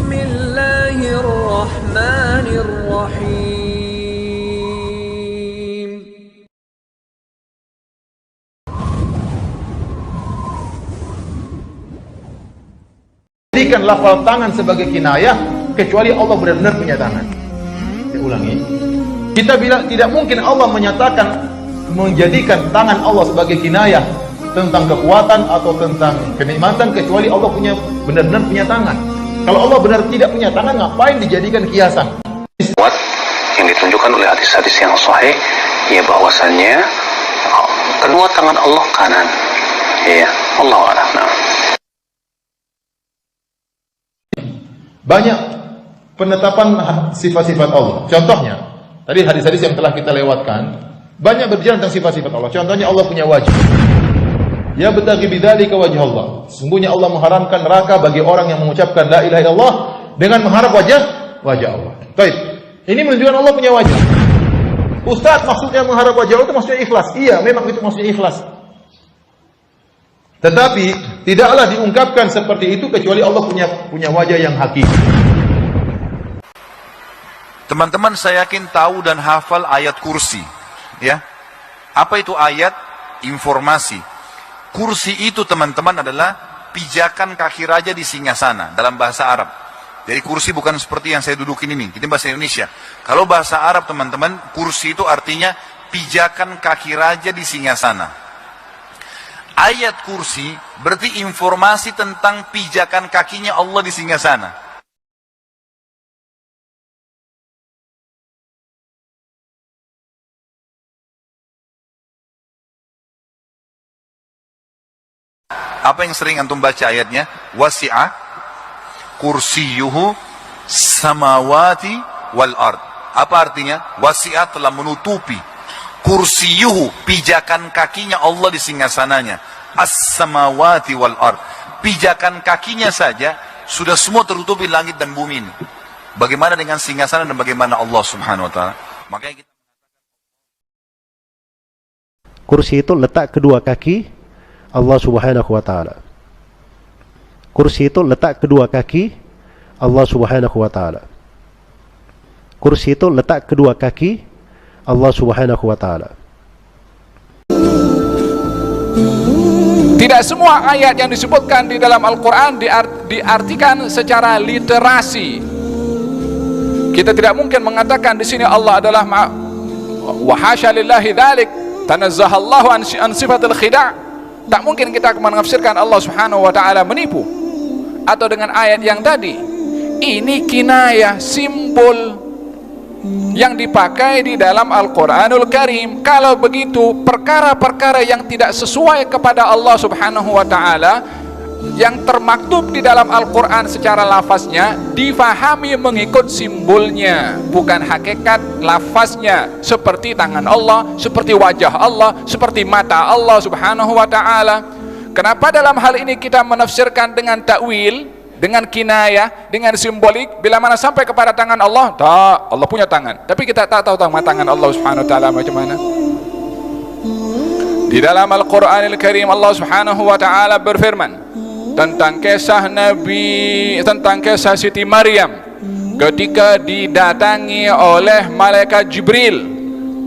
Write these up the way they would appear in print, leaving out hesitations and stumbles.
Bismillahirrahmanirrahim. Jadikan lafal tangan sebagai kinayah kecuali Allah benar-benar punya tangan. Saya ulangi. Kita bilang tidak mungkin Allah menyatakan menjadikan tangan Allah sebagai kinayah tentang kekuatan atau tentang kenikmatan kecuali Allah punya benar-benar punya tangan. Kalau Allah benar tidak punya tangan, ngapain dijadikan kiasan? Yang ditunjukkan oleh hadis-hadis yang sahih, ya bahwasannya kedua tangan Allah kanan. Ya, Allah a'lam. Banyak penetapan sifat-sifat Allah. Contohnya, tadi hadis-hadis yang telah kita lewatkan, banyak berbicara tentang sifat-sifat Allah. Contohnya Allah punya wajah. Ya betaghi bidzalika wajh Allah. Sesungguhnya Allah mengharamkan neraka bagi orang yang mengucapkan la ilaha illallah dengan mengharap wajah Allah. Baik. Ini menunjukkan Allah punya wajah. Ustaz, maksudnya mengharap wajah Allah itu maksudnya ikhlas. Iya, memang itu maksudnya ikhlas. Tetapi tidaklah diungkapkan seperti itu kecuali Allah punya wajah yang hakiki. Teman-teman, saya yakin tahu dan hafal ayat kursi, ya. Apa itu ayat? Informasi. Kursi itu, teman-teman, adalah pijakan kaki raja di singgasana dalam bahasa Arab. Jadi kursi bukan seperti yang saya dudukin ini, ini bahasa Indonesia. Kalau bahasa Arab, teman-teman, kursi itu artinya pijakan kaki raja di singgasana. Ayat kursi berarti informasi tentang pijakan kakinya Allah di singgasana. Apa yang sering antum baca ayatnya? Wasi'a kursiyuhu samawati wal ard. Apa artinya? Wasi'a telah menutupi. Kursiyuhu, pijakan kakinya Allah di singgasananya. As-samawati wal ard. Pijakan kakinya saja sudah semua tertutupi langit dan bumi ini. Bagaimana dengan singgasana dan bagaimana Allah Subhanahu wa taala? Makanya kita kursi itu letak kedua kaki Allah Subhanahu wa taala. Kursi itu letak kedua kaki Allah Subhanahu wa taala. Kursi itu letak kedua kaki Allah Subhanahu wa taala. Tidak semua ayat yang disebutkan di dalam Al-Quran diartikan secara literasi. Kita tidak mungkin mengatakan di sini Allah adalah wa hasya lillahi dzalik, tanazzahallahu an sifatil khida'. Tak mungkin kita menafsirkan Allah Subhanahu wa taala menipu. Atau dengan ayat yang tadi, ini kinayah, simbol yang dipakai di dalam Al-Quranul Karim. Kalau begitu, perkara-perkara yang tidak sesuai kepada Allah Subhanahu wa ta'ala yang termaktub di dalam Al-Quran secara lafaznya difahami mengikut simbolnya, bukan hakikat lafaznya, seperti tangan Allah, seperti wajah Allah, seperti mata Allah Subhanahu wa ta'ala. Kenapa dalam hal ini kita menafsirkan dengan takwil, dengan kinayah, dengan simbolik? Bila mana sampai kepada tangan Allah, tak, Allah punya tangan, tapi kita tak tahu tangan Allah Subhanahu wa ta'ala macam mana. Di dalam Al-Quranul Karim Allah Subhanahu wa ta'ala berfirman tentang kisah Nabi, tentang kisah Siti Maryam ketika didatangi oleh malaikat Jibril.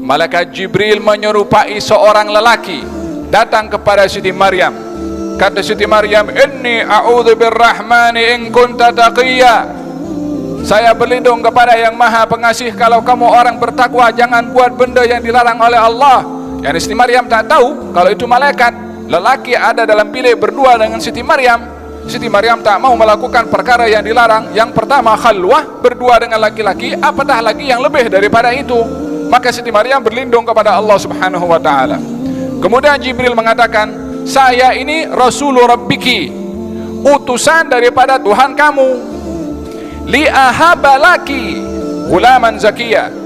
Malaikat Jibril menyerupai seorang lelaki datang kepada Siti Maryam. Kata Siti Maryam, inni a'udzu birrahmani in kunta taqiyya. Saya berlindung kepada yang maha pengasih, kalau kamu orang bertakwa jangan buat benda yang dilarang oleh Allah. Yang Siti Maryam tak tahu kalau itu malaikat. Lelaki ada dalam bilik berdua dengan Siti Maryam. Siti Maryam tak mau melakukan perkara yang dilarang. Yang pertama khalwah, berdua dengan laki-laki, apatah lagi yang lebih daripada itu. Maka Siti Maryam berlindung kepada Allah Subhanahu wa ta'ala. Kemudian Jibril mengatakan, saya ini Rasulur Rabbiki, utusan daripada Tuhan kamu, li'ahabalaki gulaman zakiyah,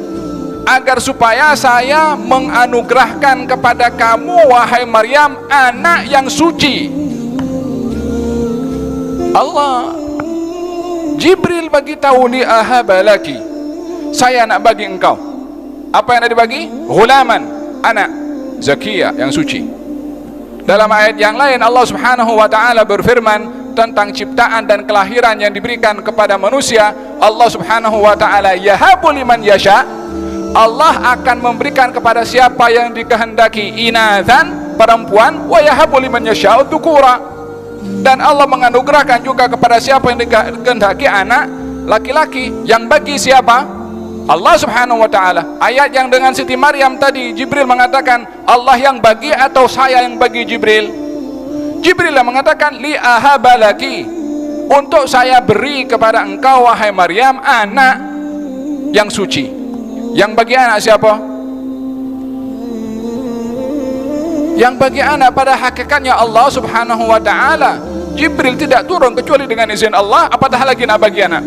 agar supaya saya menganugerahkan kepada kamu, wahai Maryam, anak yang suci. Allah, Jibril bagi tahu, li ahabalaki, saya nak bagi engkau. Apa yang nak dibagi? Ghulaman, anak zakiyah, yang suci. Dalam ayat yang lain Allah Subhanahu wa ta'ala berfirman, tentang ciptaan dan kelahiran yang diberikan kepada manusia, Allah subhanahu wa ta'ala yahabu liman yasha, Allah akan memberikan kepada siapa yang dikehendaki inathan, perempuan, wa yahabu liman yasha dzukura, dan Allah menganugerahkan juga kepada siapa yang dikehendaki anak laki-laki. Yang bagi siapa? Allah subhanahu wa ta'ala. Ayat yang dengan Siti Maryam tadi, Jibril mengatakan Allah yang bagi atau saya yang bagi Jibril? Jibril yang mengatakan li ahabalaki, untuk saya beri kepada engkau wahai Maryam anak yang suci. Yang bagi anak siapa? Yang bagi anak pada hakikatnya Allah subhanahu wa ta'ala. Jibril tidak turun kecuali dengan izin Allah, apatah lagi nak bagi anak.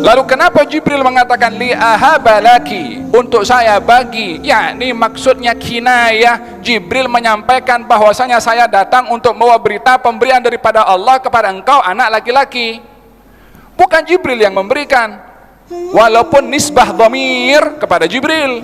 Lalu kenapa Jibril mengatakan li ahabalaki, untuk saya bagi? Yakni maksudnya kinayah. Jibril menyampaikan bahwasanya saya datang untuk membawa berita pemberian daripada Allah kepada engkau anak laki-laki. Bukan Jibril yang memberikan, walaupun nisbah dhamir kepada Jibril,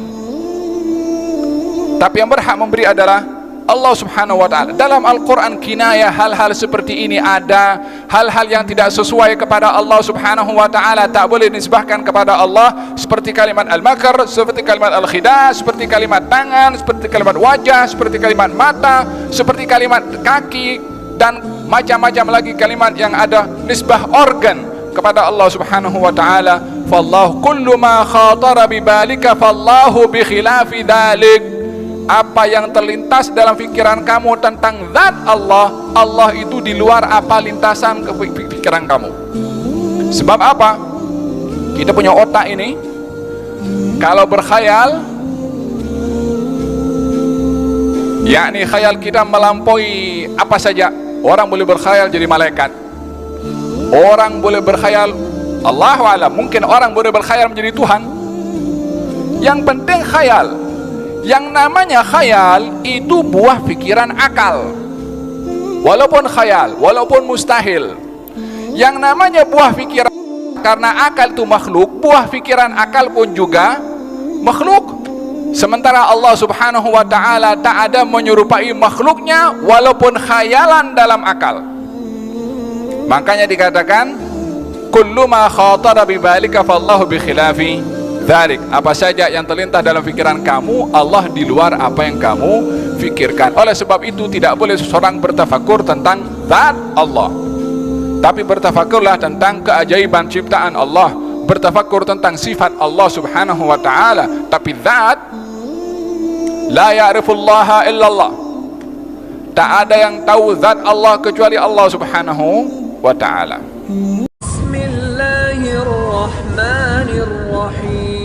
tapi yang berhak memberi adalah Allah subhanahu wa ta'ala. Dalam Al-Quran kinayah hal-hal seperti ini ada. Hal-hal yang tidak sesuai kepada Allah subhanahu wa ta'ala tak boleh disebahkan kepada Allah, seperti kalimat al-makar, seperti kalimat al-khidah, seperti kalimat tangan, seperti kalimat wajah, seperti kalimat mata, seperti kalimat kaki, dan macam-macam lagi kalimat yang ada nisbah organ kepada Allah subhanahu wa ta'ala. Fallahu kullu ma khatara bibalika fallahu bi khilafi dhalik. Apa yang terlintas dalam pikiran kamu tentang zat Allah, Allah itu di luar apa lintasan ke pikiran kamu. Sebab apa? Kita punya otak ini, kalau berkhayal, yakni khayal kita melampaui apa saja. Orang boleh berkhayal jadi malaikat, orang boleh berkhayal, Allahu a'lam, mungkin orang boleh berkhayal menjadi Tuhan. Yang penting khayal. Yang namanya khayal itu buah pikiran akal, walaupun khayal, walaupun mustahil. Yang namanya buah pikiran, karena akal itu makhluk, buah pikiran akal pun juga makhluk. Sementara Allah subhanahu wa ta'ala tak ada menyerupai makhluknya walaupun khayalan dalam akal. Makanya dikatakan kullu ma khatara bibalika fallahu bi khilafi dzalik. Apa saja yang terlintas dalam pikiran kamu, Allah di luar apa yang kamu fikirkan. Oleh sebab itu tidak boleh seseorang bertafakur tentang zat Allah, tapi bertafakurlah tentang keajaiban ciptaan Allah, bertafakur tentang sifat Allah subhanahu wa ta'ala. Tapi zat, la ya'rifullaha illallah, tak ada yang tahu zat Allah kecuali Allah subhanahu wa ta'ala. Bismillahirrahmanirrahim.